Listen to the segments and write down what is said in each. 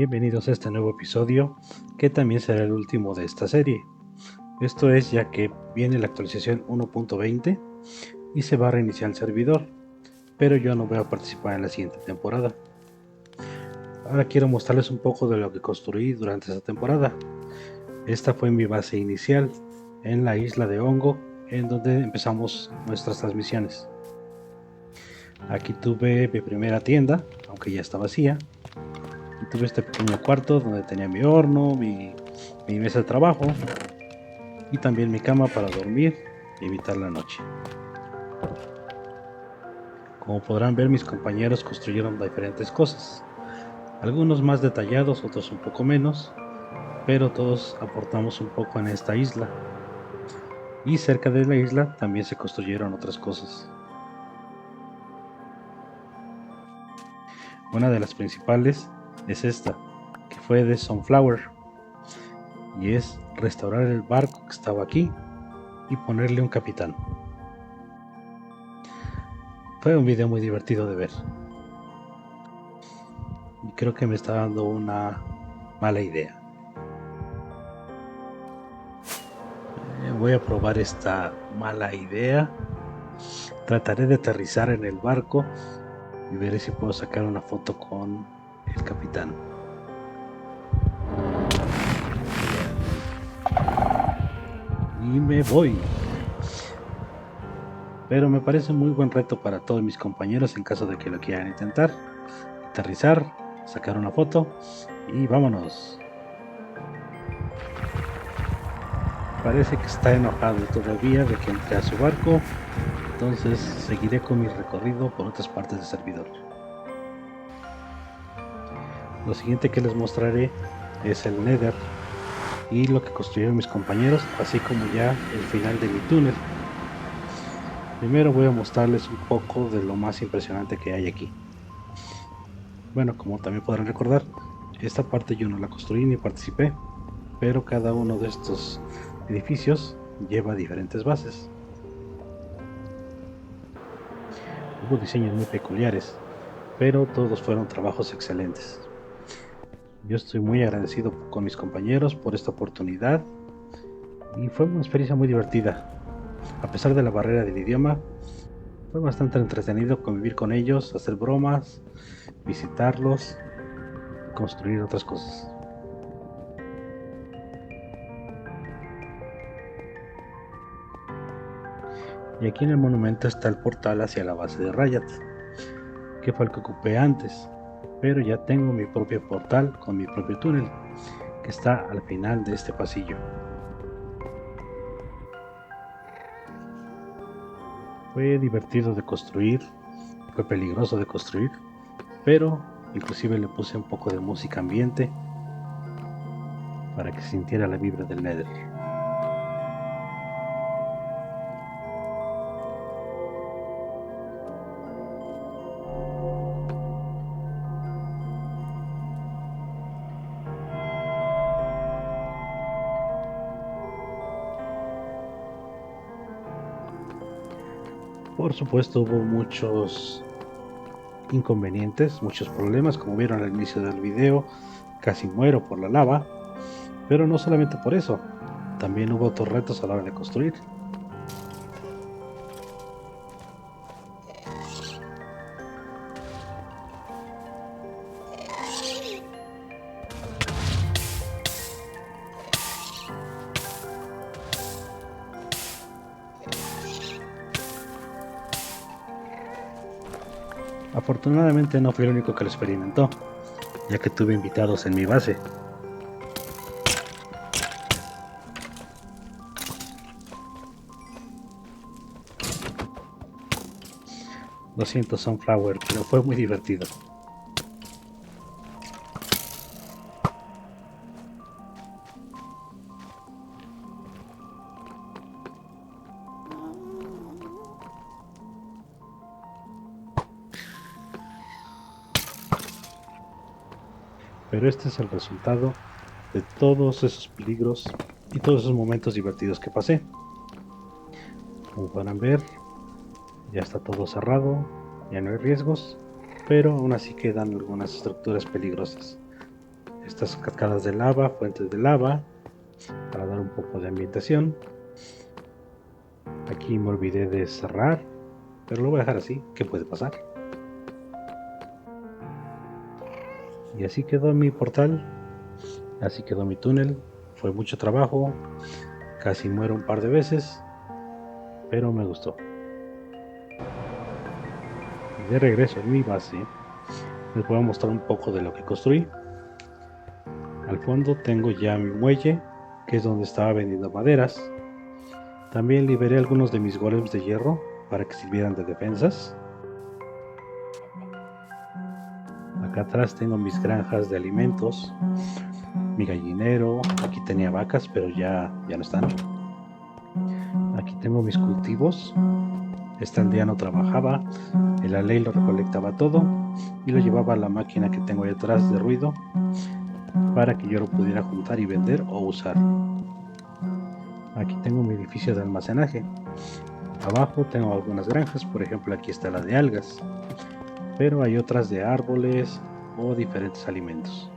Bienvenidos a este nuevo episodio, que también será el último de esta serie. Esto es ya que viene la actualización 1.20 y se va a reiniciar el servidor, pero yo no voy a participar en la siguiente temporada. Ahora quiero mostrarles un poco de lo que construí durante esta temporada. Esta fue mi base inicial en la isla de Hongo, en donde empezamos nuestras transmisiones. Aquí tuve mi primera tienda, aunque ya está vacía. Y tuve este pequeño cuarto donde tenía mi horno, mi mesa de trabajo y también mi cama para dormir y evitar la noche. Como podrán ver, mis compañeros construyeron diferentes cosas, algunos más detallados, otros un poco menos, pero todos aportamos un poco en esta isla. Y cerca de la isla también se construyeron otras cosas. Una de las principales es esta, que fue de Sunflower, y es restaurar el barco que estaba aquí y ponerle un capitán. Fue un video muy divertido de ver. Y creo que me está dando una mala idea. Voy a probar esta mala idea. Trataré de aterrizar en el barco y veré si puedo sacar una foto con el capitán. Y me voy. Pero me parece muy buen reto para todos mis compañeros en caso de que lo quieran intentar. Aterrizar, sacar una foto y vámonos. Parece que está enojado todavía de que entré a su barco, entonces seguiré con mi recorrido por otras partes del servidor. Lo siguiente que les mostraré es el Nether y lo que construyeron mis compañeros, así como ya el final de mi túnel. Primero voy a mostrarles un poco de lo más impresionante que hay aquí. Bueno, como también podrán recordar, esta parte yo no la construí ni participé, pero cada uno de estos edificios lleva diferentes bases. Hubo diseños muy peculiares, pero todos fueron trabajos excelentes. Yo estoy muy agradecido con mis compañeros por esta oportunidad y fue una experiencia muy divertida. A pesar de la barrera del idioma, fue bastante entretenido convivir con ellos, hacer bromas, visitarlos y construir otras cosas. Y aquí en el monumento está el portal hacia la base de Rayat, que fue el que ocupé antes, pero ya tengo mi propio portal con mi propio túnel, que está al final de este pasillo. Fue divertido de construir, fue peligroso de construir, pero inclusive le puse un poco de música ambiente para que sintiera la vibra del Nether. Por supuesto hubo muchos inconvenientes, muchos problemas, como vieron al inicio del video, casi muero por la lava, pero no solamente por eso, también hubo otros retos a la hora de construir. Afortunadamente no fui el único que lo experimentó, ya que tuve invitados en mi base. Lo siento, Sunflower, pero fue muy divertido. Pero este es el resultado de todos esos peligros y todos esos momentos divertidos que pasé. Como podrán ver, ya está todo cerrado, ya no hay riesgos, pero aún así quedan algunas estructuras peligrosas. estas cascadas de lava, fuentes de lava, para dar un poco de ambientación. Aquí me olvidé de cerrar, pero lo voy a dejar así, ¿qué puede pasar? Y así quedó mi portal, así quedó mi túnel. Fue mucho trabajo, casi muero un par de veces, pero me gustó. Y de regreso en mi base, les voy a mostrar un poco de lo que construí. Al fondo tengo ya mi muelle, que es donde estaba vendiendo maderas. También liberé algunos de mis golems de hierro para que sirvieran de defensas. Acá atrás tengo mis granjas de alimentos, mi gallinero. Aquí tenía vacas, pero ya no están. Aquí tengo mis cultivos. Este aldeano trabajaba, el aley lo recolectaba todo y lo llevaba a la máquina que tengo ahí atrás de ruido para que yo lo pudiera juntar y vender o usar. Aquí tengo mi edificio de almacenaje. Abajo tengo algunas granjas, por ejemplo aquí está la de algas, pero hay otras de árboles o diferentes alimentos.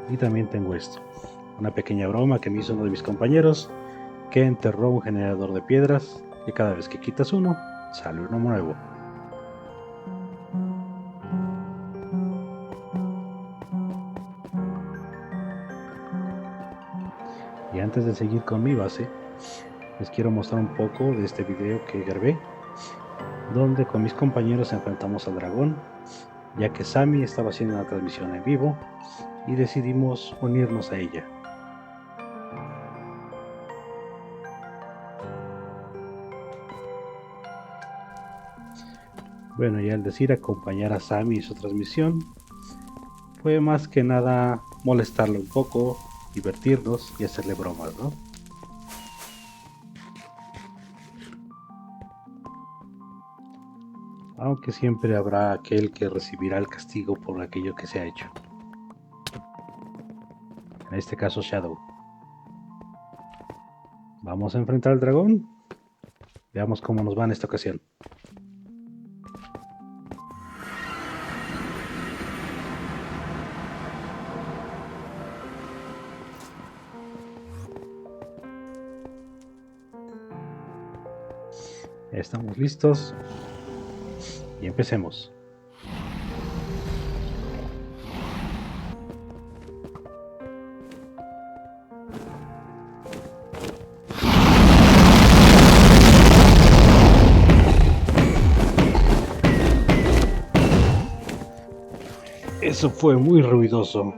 Y también tengo esto, una pequeña broma que me hizo uno de mis compañeros, que enterró un generador de piedras y cada vez que quitas uno, sale uno nuevo. Y antes de seguir con mi base, les quiero mostrar un poco de este video que grabé, donde con mis compañeros enfrentamos al dragón, ya que Sammy estaba haciendo una transmisión en vivo y decidimos unirnos a ella. Bueno, y al decir acompañar a Sammy en su transmisión, fue más que nada molestarlo un poco, divertirnos y hacerle bromas, ¿no? Aunque siempre habrá aquel que recibirá el castigo por aquello que se ha hecho. En este caso Shadow. Vamos a enfrentar al dragón. Veamos cómo nos va en esta ocasión. Estamos listos y empecemos. Eso fue muy ruidoso.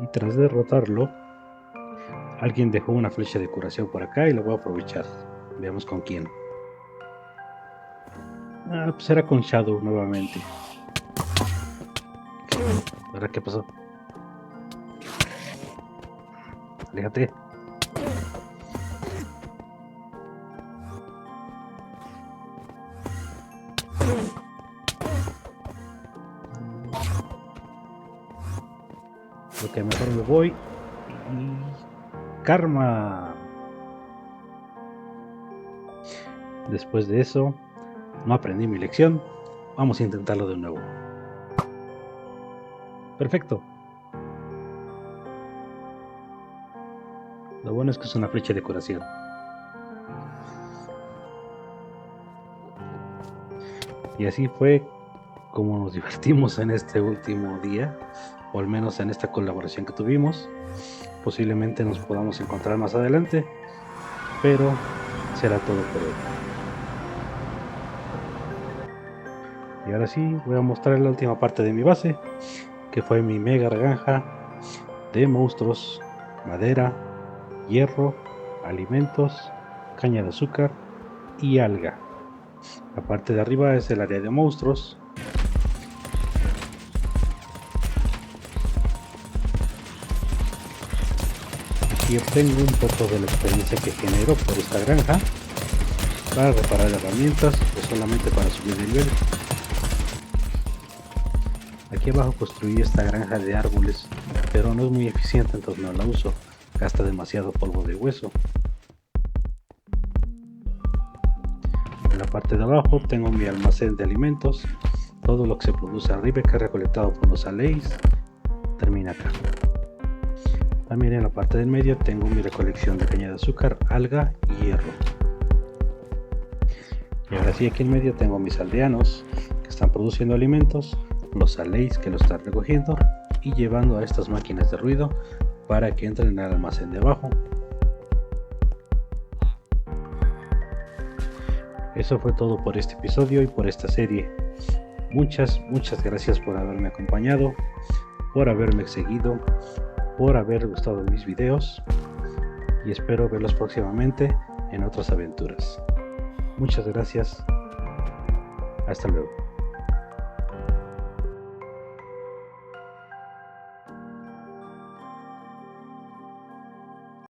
Y tras derrotarlo, alguien dejó una flecha de curación por acá y lo voy a aprovechar. Veamos con quién. Pues era con Shadow nuevamente. ¿Ahora qué pasó? Aléjate. Ok, mejor me voy. Y... ¡Karma! Después de eso, no aprendí mi lección. Vamos a intentarlo de nuevo. Perfecto. Lo bueno es que es una flecha de curación. Y así fue como nos divertimos en este último día, o al menos en esta colaboración que tuvimos. Posiblemente nos podamos encontrar más adelante, pero será todo por hoy. Y ahora sí, voy a mostrar la última parte de mi base, que fue mi mega granja de monstruos, madera, hierro, alimentos, caña de azúcar y alga. La parte de arriba es el área de monstruos. Aquí obtengo un poco de la experiencia que genero por esta granja para reparar herramientas o solamente para subir de nivel. Aquí abajo construí esta granja de árboles, pero no es muy eficiente, entonces no la uso, gasta demasiado polvo de hueso. En la parte de abajo tengo mi almacén de alimentos. Todo lo que se produce arriba que es recolectado por los aleis termina acá. También en la parte del medio tengo mi recolección de caña de azúcar, alga y hierro. Y ahora sí, aquí en medio tengo mis aldeanos que están produciendo alimentos, los aleis que lo están recogiendo y llevando a estas máquinas de ruido para que entren al almacén de abajo. Eso fue todo por este episodio y por esta serie. Muchas gracias por haberme acompañado, por haberme seguido, por haber gustado mis videos y espero verlos próximamente en otras aventuras. Muchas gracias. Hasta luego.